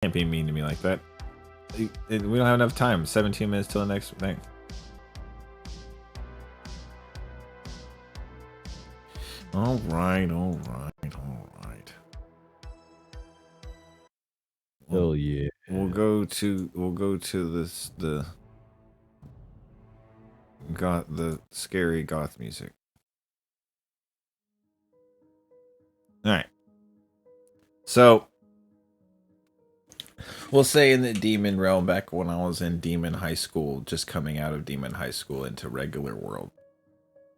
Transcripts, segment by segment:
Can't be mean to me like that. We don't have enough time. 17 minutes till the next thing. All right. Hell yeah. We'll go to this the scary goth music. All right. So we'll say in the demon realm, back when I was in demon high school, just coming out of demon high school into regular world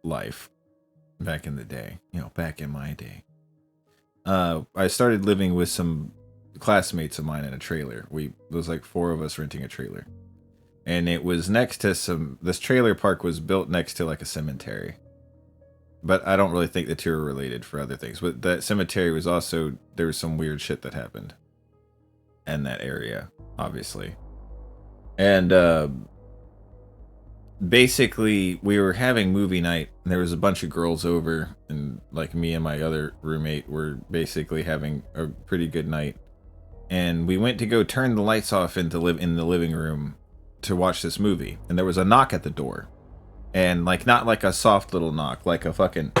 life back in the day, back in my day. I started living with some classmates of mine in a trailer. It was like 4 of us renting a trailer. And it was next to this trailer park was built next to like a cemetery. But I don't really think the two are related for other things. But that cemetery was also, there was some weird shit that happened in that area, obviously. And basically, we were having movie night, and there was a bunch of girls over, and like me and my other roommate were basically having a pretty good night. And we went to go turn the lights off in the living room to watch this movie, and there was a knock at the door. And like, not like a soft little knock, like a fucking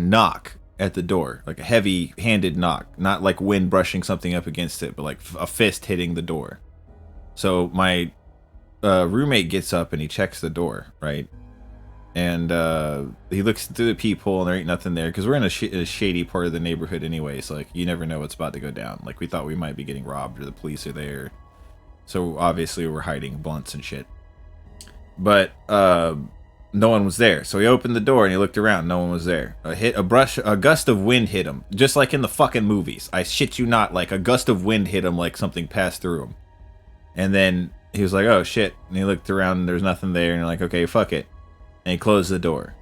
knock at the door, like a heavy-handed knock, not like wind brushing something up against it, but like a fist hitting the door. So my roommate gets up and he checks the door, right? And he looks through the peephole, and there ain't nothing there, because we're in a shady part of the neighborhood anyway, so like you never know what's about to go down. Like, we thought we might be getting robbed or the police are there, so obviously we're hiding blunts and shit. But no one was there. So he opened the door and he looked around. No one was there. A gust of wind hit him, just like in the fucking movies. I shit you not, like a gust of wind hit him, like something passed through him. And then he was like, "Oh shit!" And he looked around and there's nothing there. And you're like, "Okay, fuck it." And he closed the door.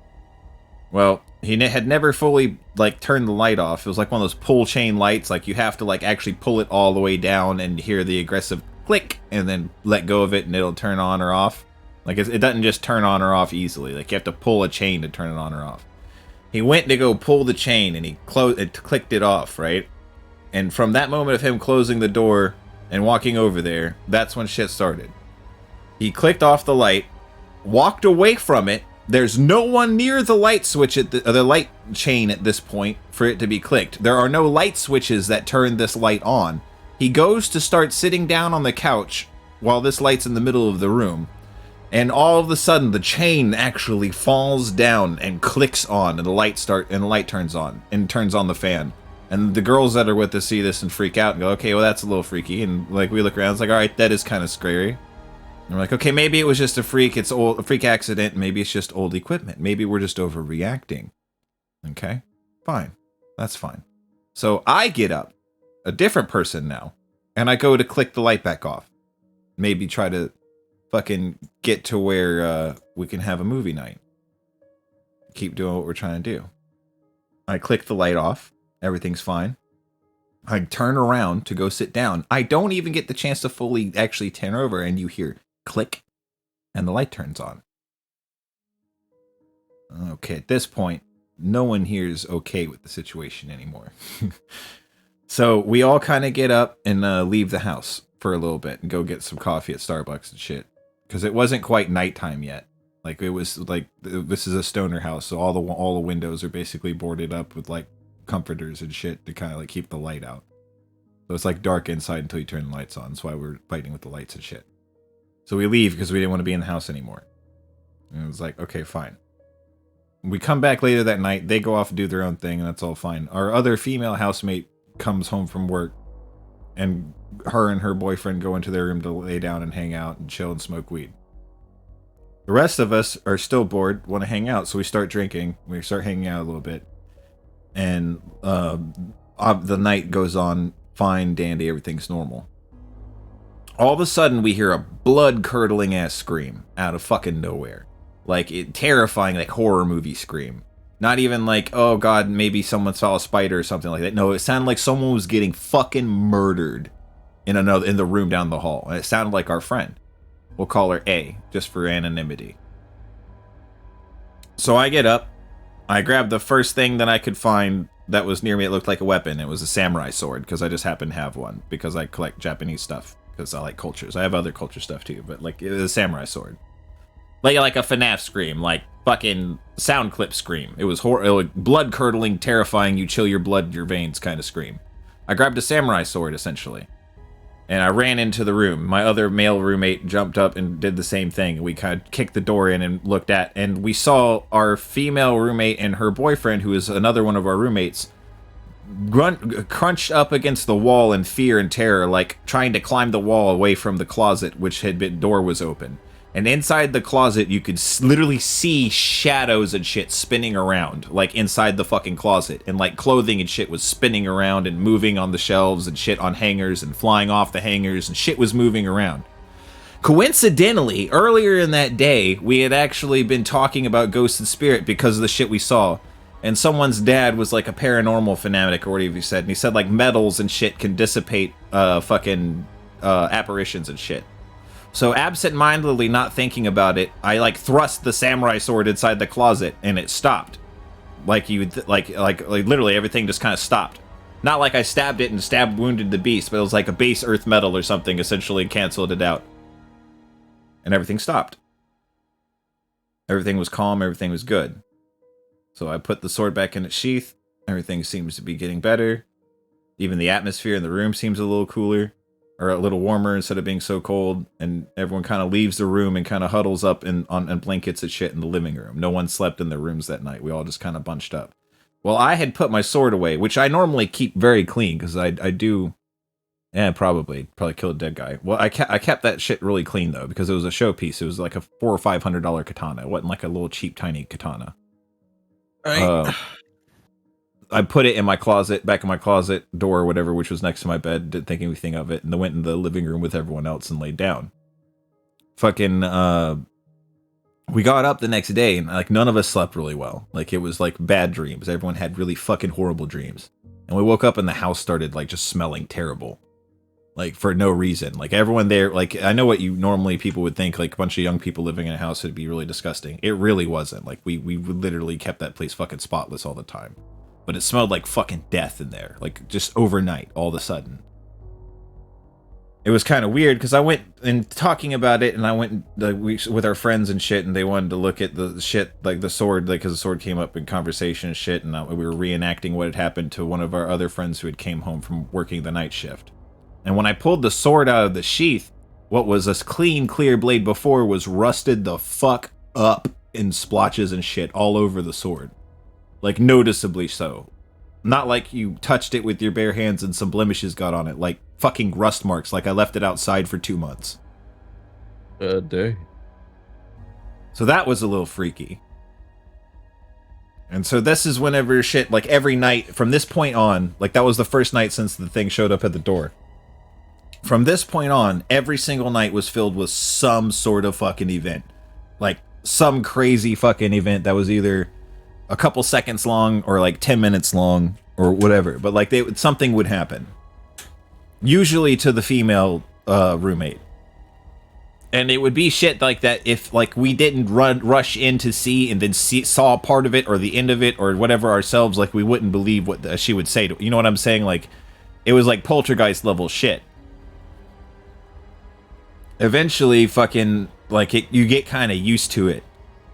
Well, he had never fully like turned the light off. It was like one of those pull chain lights. Like you have to like actually pull it all the way down and hear the aggressive click, and then let go of it, and it'll turn on or off. Like, it doesn't just turn on or off easily. Like, you have to pull a chain to turn it on or off. He went to go pull the chain, and he clicked it off, right? And from that moment of him closing the door and walking over there, that's when shit started. He clicked off the light, walked away from it. There's no one near the light switch the light chain at this point for it to be clicked. There are no light switches that turn this light on. He goes to start sitting down on the couch while this light's in the middle of the room. And all of a sudden, the chain actually falls down and clicks on, and the light turns on, and turns on the fan. And the girls that are with us see this and freak out and go, "Okay, well, that's a little freaky." And like, we look around, it's like, all right, that is kind of scary. And we're like, okay, maybe it was just a freak accident. Maybe it's just old equipment. Maybe we're just overreacting. Okay, fine, that's fine. So I get up, a different person now, and I go to click the light back off. Maybe try to fucking get to where we can have a movie night. Keep doing what we're trying to do. I click the light off. Everything's fine. I turn around to go sit down. I don't even get the chance to fully actually turn over, and you hear click, and the light turns on. Okay, at this point, no one here is okay with the situation anymore. So we all kind of get up and leave the house for a little bit and go get some coffee at Starbucks and shit. Because it wasn't quite nighttime yet. Like, it was like, this is a stoner house, so all the windows are basically boarded up with like comforters and shit to kind of like keep the light out. So it's like dark inside until you turn the lights on. That's why we're fighting with the lights and shit. So we leave because we didn't want to be in the house anymore. And it was like, okay, fine. We come back later that night. They go off and do their own thing, and that's all fine. Our other female housemate comes home from work, and her and her boyfriend go into their room to lay down and hang out and chill and smoke weed. The rest of us are still bored, want to hang out, so we start drinking. We start hanging out a little bit. And the night goes on fine, dandy, everything's normal. All of a sudden, we hear a blood-curdling ass scream out of fucking nowhere. Like, terrifying, like, horror movie scream. Not even like, oh god, maybe someone saw a spider or something like that. No, it sounded like someone was getting fucking murdered in the room down the hall. And it sounded like our friend. We'll call her A, just for anonymity. So I get up, I grab the first thing that I could find that was near me. It looked like a weapon. It was a samurai sword because I just happen to have one because I collect Japanese stuff because I like cultures. I have other culture stuff too, but like it was a samurai sword. Like a FNAF scream, like fucking sound clip scream. It was blood curdling, terrifying, you chill your blood in your veins kind of scream. I grabbed a samurai sword essentially. And I ran into the room. My other male roommate jumped up and did the same thing. We kind of kicked the door in and looked at, and we saw our female roommate and her boyfriend, who is another one of our roommates, crunched up against the wall in fear and terror, like trying to climb the wall away from the closet, which had been door was open. And inside the closet, you could literally see shadows and shit spinning around, like inside the fucking closet. And like clothing and shit was spinning around and moving on the shelves and shit on hangers and flying off the hangers and shit was moving around. Coincidentally, earlier in that day, we had actually been talking about Ghost and Spirit because of the shit we saw. And someone's dad was like a paranormal fanatic or whatever he said. And he said like metals and shit can dissipate apparitions and shit. So absent-mindedly, not thinking about it, I like thrust the samurai sword inside the closet, and it stopped. Like you would, like literally everything just kind of stopped. Not like I stabbed it and wounded the beast, but it was like a base earth metal or something essentially canceled it out, and everything stopped. Everything was calm. Everything was good. So I put the sword back in its sheath. Everything seems to be getting better. Even the atmosphere in the room seems a little cooler. Or a little warmer instead of being so cold, and everyone kind of leaves the room and kind of huddles up on blankets and shit in the living room. No one slept in their rooms that night. We all just kind of bunched up. Well, I had put my sword away, which I normally keep very clean because I do. Yeah, probably kill a dead guy. Well, I kept that shit really clean though because it was a showpiece. It was like a $400 or $500 katana. It wasn't like a little cheap tiny katana. Right. I put it in my closet, back in my closet door or whatever, which was next to my bed, didn't think anything of it, and then went in the living room with everyone else and laid down. Fucking, we got up the next day, and, like, none of us slept really well. Like, it was, like, bad dreams. Everyone had really fucking horrible dreams. And we woke up and the house started, like, just smelling terrible. Like, for no reason. Like, everyone there, like, I know what you normally people would think, like, a bunch of young people living in a house would be really disgusting. It really wasn't. Like, we literally kept that place fucking spotless all the time. But it smelled like fucking death in there. Like, just overnight, all of a sudden. It was kind of weird, because I went and talking about it, and I went with our friends and shit, and they wanted to look at the shit, like the sword, like, because the sword came up in conversation and shit, and we were reenacting what had happened to one of our other friends who had came home from working the night shift. And when I pulled the sword out of the sheath, what was a clean, clear blade before was rusted the fuck up in splotches and shit all over the sword. Like, noticeably so. Not like you touched it with your bare hands and some blemishes got on it. Like, fucking rust marks, like I left it outside for 2 months. Dang. So that was a little freaky. And so this is whenever shit, like every night, from this point on, like that was the first night since the thing showed up at the door. From this point on, every single night was filled with some sort of fucking event. Like, some crazy fucking event that was either a couple seconds long or like 10 minutes long or whatever, but like something would happen, usually to the female roommate, and it would be shit like that if like we didn't rush in to see and then saw part of it or the end of it or whatever ourselves, like we wouldn't believe what she would say to, you know what I'm saying? Like, it was like poltergeist level shit. Eventually fucking like you get kind of used to it.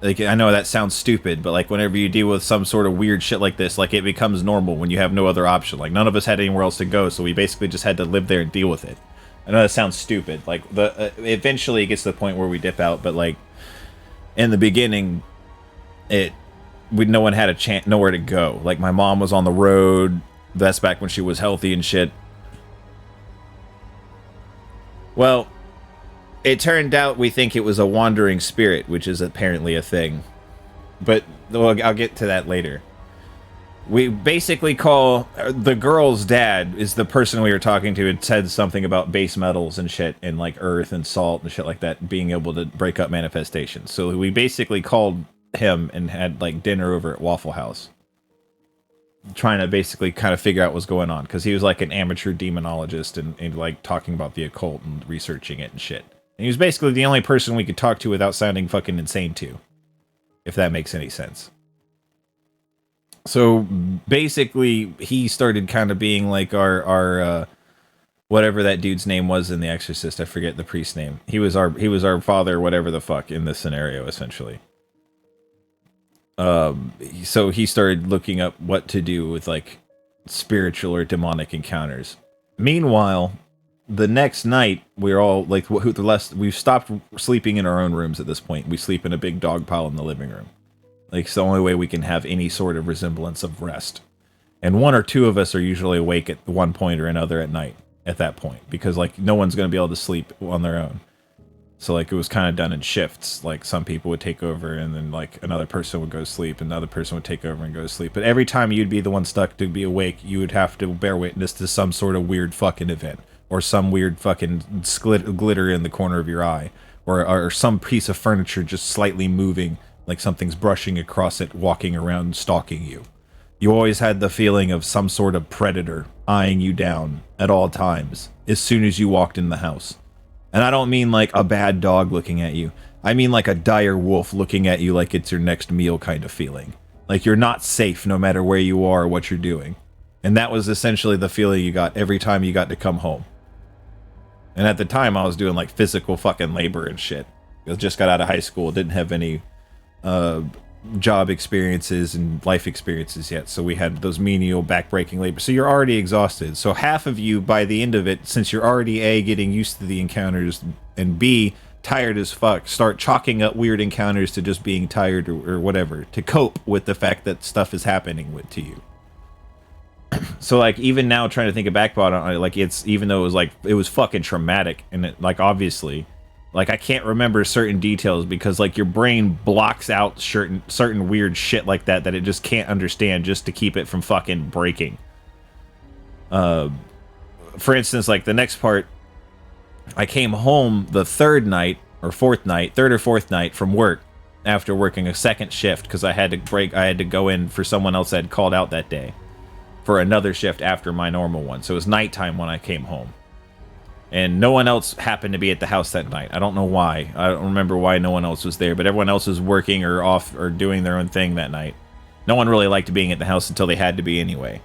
Like, I know that sounds stupid, but like whenever you deal with some sort of weird shit like this, like it becomes normal when you have no other option. Like, none of us had anywhere else to go, so we basically just had to live there and deal with it. I know that sounds stupid. Like, eventually it gets to the point where we dip out, but like in the beginning, no one had nowhere to go. Like, my mom was on the road. That's back when she was healthy and shit. Well, it turned out we think it was a wandering spirit, which is apparently a thing. But I'll get to that later. We basically call the girl's dad is the person we were talking to and said something about base metals and shit and like earth and salt and shit like that being able to break up manifestations. So we basically called him and had like dinner over at Waffle House, trying to basically kind of figure out what's going on, because he was like an amateur demonologist and like talking about the occult and researching it and shit. And he was basically the only person we could talk to without sounding fucking insane to, if that makes any sense. So basically, he started kind of being like our whatever that dude's name was in The Exorcist. I forget the priest's name. He was our father, whatever the fuck, in this scenario, essentially. So he started looking up what to do with like spiritual or demonic encounters. Meanwhile, the next night we're all like we've stopped sleeping in our own rooms at this point. We sleep in a big dog pile in the living room. Like it's the only way we can have any sort of resemblance of rest. And one or two of us are usually awake at one point or another at night at that point because like no one's going to be able to sleep on their own. So like it was kind of done in shifts. Like some people would take over and then like another person would go to sleep and another person would take over and go to sleep. But every time you'd be the one stuck to be awake, you would have to bear witness to some sort of weird fucking event or some weird fucking glitter in the corner of your eye or some piece of furniture just slightly moving like something's brushing across it, walking around, stalking you. You always had the feeling of some sort of predator eyeing you down at all times as soon as you walked in the house. And I don't mean like a bad dog looking at you. I mean like a dire wolf looking at you like it's your next meal kind of feeling. Like you're not safe no matter where you are or what you're doing. And that was essentially the feeling you got every time you got to come home. And at the time I was doing like physical fucking labor and shit. I just got out of high school, didn't have any job experiences and life experiences yet, so we had those menial back-breaking labor. So you're already exhausted. So half of you by the end of it, since you're already A, getting used to the encounters, and B, tired as fuck, start chalking up weird encounters to just being tired or whatever to cope with the fact that stuff is happening to you. So like even now trying to think back about it, like it's, even though it was fucking traumatic and it, like obviously like I can't remember certain details because like your brain blocks out certain weird shit like that it just can't understand just to keep it from fucking breaking. For instance, like the next part, I came home the third or fourth night from work after working a second shift because I had to go in for someone else that had called out that day for another shift after my normal one. So it was nighttime when I came home. And no one else happened to be at the house that night. I don't know why. I don't remember why no one else was there, but everyone else was working or off or doing their own thing that night. No one really liked being at the house until they had to be anyway.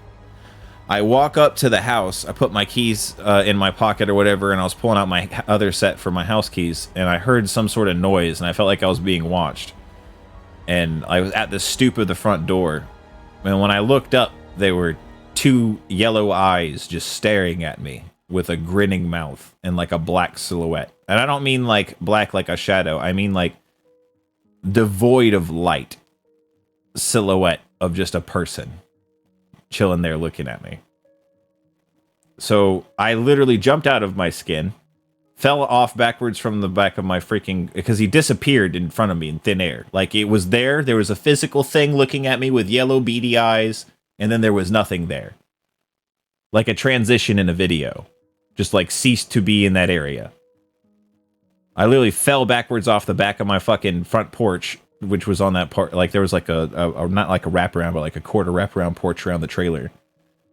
I walk up to the house. I put my keys in my pocket or whatever, and I was pulling out my other set for my house keys, and I heard some sort of noise, and I felt like I was being watched. And I was at the stoop of the front door. And when I looked up, there were two yellow eyes just staring at me, with a grinning mouth and like a black silhouette. And I don't mean like black like a shadow. I mean like devoid of light silhouette of just a person chilling there looking at me. So I literally jumped out of my skin, fell off backwards from the back of my freaking, because he disappeared in front of me in thin air. Like it was there was a physical thing looking at me with yellow beady eyes, and then there was nothing there. Like a transition in a video. Just like ceased to be in that area. I literally fell backwards off the back of my fucking front porch, which was on that part. Like there was like a not like a wraparound, but like a quarter wraparound porch around the trailer,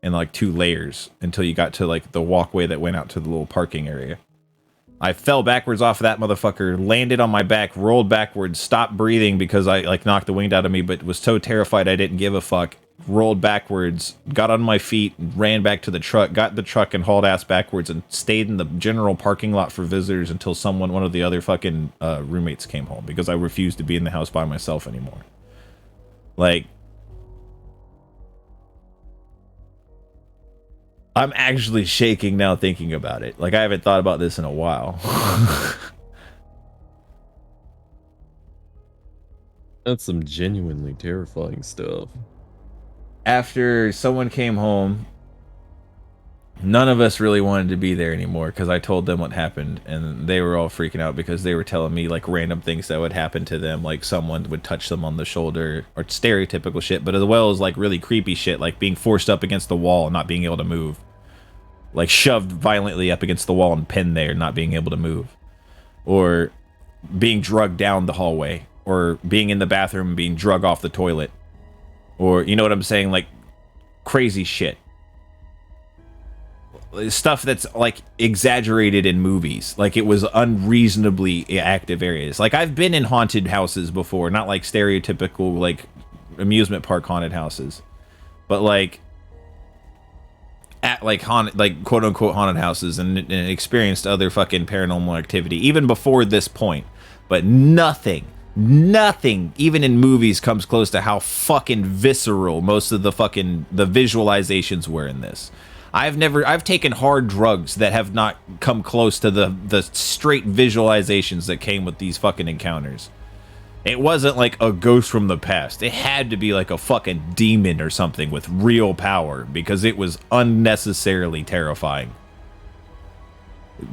and like 2 layers until you got to like the walkway that went out to the little parking area. I fell backwards off of that motherfucker, landed on my back, rolled backwards, stopped breathing because I like knocked the wind out of me, but was so terrified I didn't give a fuck. Rolled backwards, got on my feet, ran back to the truck, got the truck and hauled ass backwards and stayed in the general parking lot for visitors until one of the other fucking roommates came home because I refused to be in the house by myself anymore. Like, I'm actually shaking now thinking about it. Like, I haven't thought about this in a while. That's some genuinely terrifying stuff. After someone came home, none of us really wanted to be there anymore because I told them what happened, and they were all freaking out because they were telling me like random things that would happen to them, like someone would touch them on the shoulder, or stereotypical shit, but as well as like really creepy shit, like being forced up against the wall and not being able to move, like shoved violently up against the wall and pinned there, not being able to move, or being drugged down the hallway, or being in the bathroom and being drugged off the toilet. Or, you know what I'm saying? Like, crazy shit. Stuff that's, like, exaggerated in movies. Like, it was unreasonably active areas. Like, I've been in haunted houses before. Not, like, stereotypical, like, amusement park haunted houses. but like at like haunted, like quote unquote haunted houses, and experienced other fucking paranormal activity even before this point. But nothing, even in movies, comes close to how fucking visceral most of the visualizations were in this. I've taken hard drugs that have not come close to the straight visualizations that came with these fucking encounters. It wasn't like a ghost from the past. It had to be like a fucking demon or something with real power, because it was unnecessarily terrifying.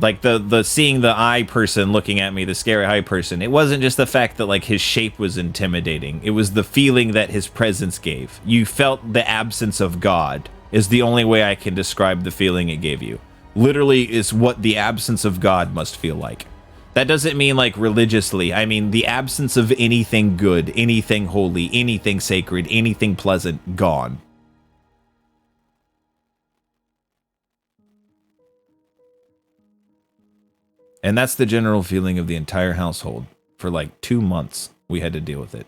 Like the seeing the eye person looking at me, the scary eye person, it wasn't just the fact that like his shape was intimidating. It was the feeling that his presence gave. You felt the absence of God, is the only way I can describe the feeling it gave you. Literally is what the absence of God must feel like. That doesn't mean like religiously. I mean the absence of anything good, anything holy, anything sacred, anything pleasant, gone. And that's the general feeling of the entire household. For like 2 months, we had to deal with it.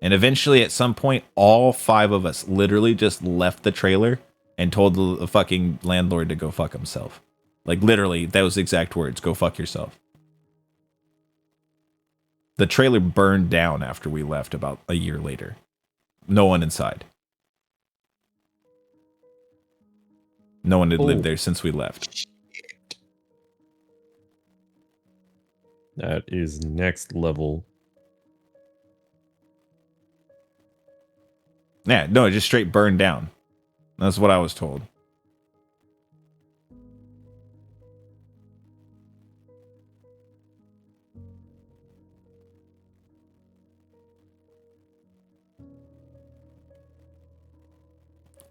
And eventually, at some point, all 5 of us literally just left the trailer and told the fucking landlord to go fuck himself. Like, literally, those exact words, go fuck yourself. The trailer burned down after we left about a year later. No one inside. No one had lived there since we left. That is next level. Yeah, no, it just straight burned down. That's what I was told.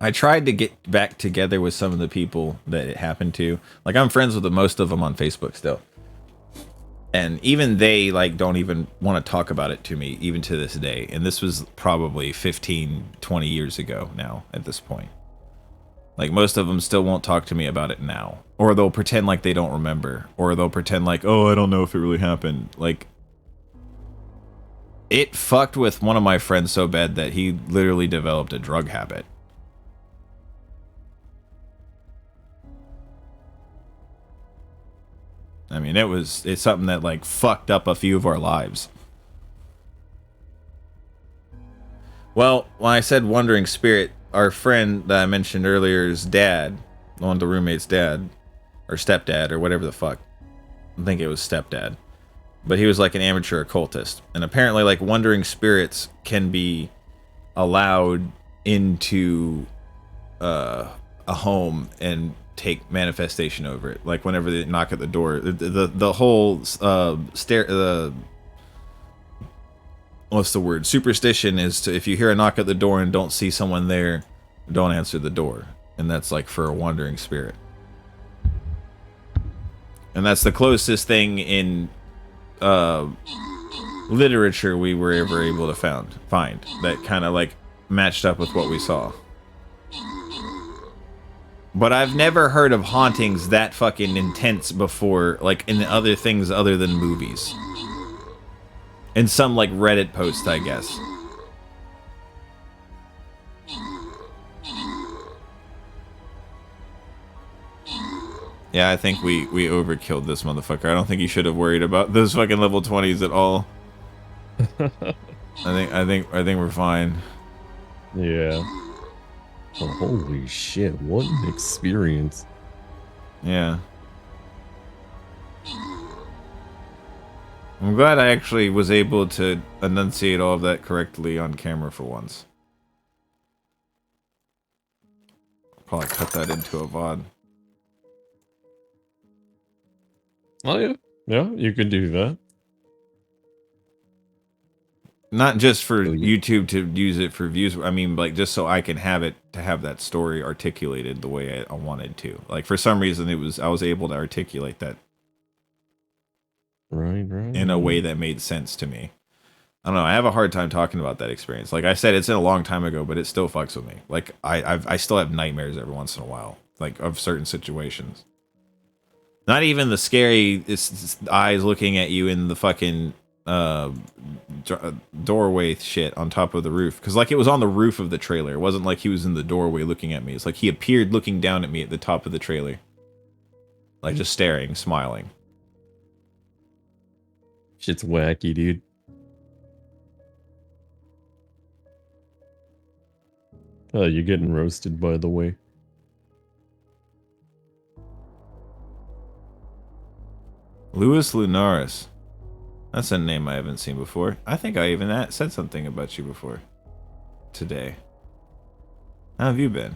I tried to get back together with some of the people that it happened to. Like, I'm friends with most of them on Facebook still. And even they, like, don't even want to talk about it to me, even to this day. And this was probably 15, 20 years ago now, at this point. Like, most of them still won't talk to me about it now. Or they'll pretend like they don't remember. Or they'll pretend like, oh, I don't know if it really happened. Like, it fucked with one of my friends so bad that he literally developed a drug habit. I mean, it's something that, like, fucked up a few of our lives. Well, when I said wandering spirit, our friend that I mentioned earlier's dad, one of the roommate's dad, or stepdad, or whatever the fuck. I think it was stepdad. But he was like an amateur occultist. And apparently, like, wandering spirits can be allowed into a home and take manifestation over it. Like, whenever they knock at the door, the whole what's the word, superstition is to, if you hear a knock at the door and don't see someone there, don't answer the door. And that's like for a wandering spirit. And that's the closest thing in literature we were ever able to find that kind of like matched up with what we saw. But I've never heard of hauntings that fucking intense before, like in other things other than movies. In some like Reddit post, I guess. Yeah, I think we overkilled this motherfucker. I don't think you should have worried about those fucking level 20s at all. I think we're fine. Yeah. Oh, holy shit, what an experience. Yeah. I'm glad I actually was able to enunciate all of that correctly on camera for once. I'll probably cut that into a VOD. Oh yeah. Yeah, you could do that. Not just for YouTube to use it for views. I mean, like, just so I can have it, to have that story articulated the way I wanted to. Like, for some reason, I was able to articulate that. Right. In a way that made sense to me. I don't know. I have a hard time talking about that experience. Like I said, it's a long time ago, but it still fucks with me. Like, I still have nightmares every once in a while. Like, of certain situations. Not even the scary eyes looking at you in the fucking doorway shit on top of the roof. Because, like, it was on the roof of the trailer. It wasn't like he was in the doorway looking at me. It's like he appeared looking down at me at the top of the trailer. Like, just staring, smiling. Shit's wacky, dude. Oh, you're getting roasted, by the way. Louis Lunaris. That's a name I haven't seen before. I think I even said something about you before. Today. How have you been?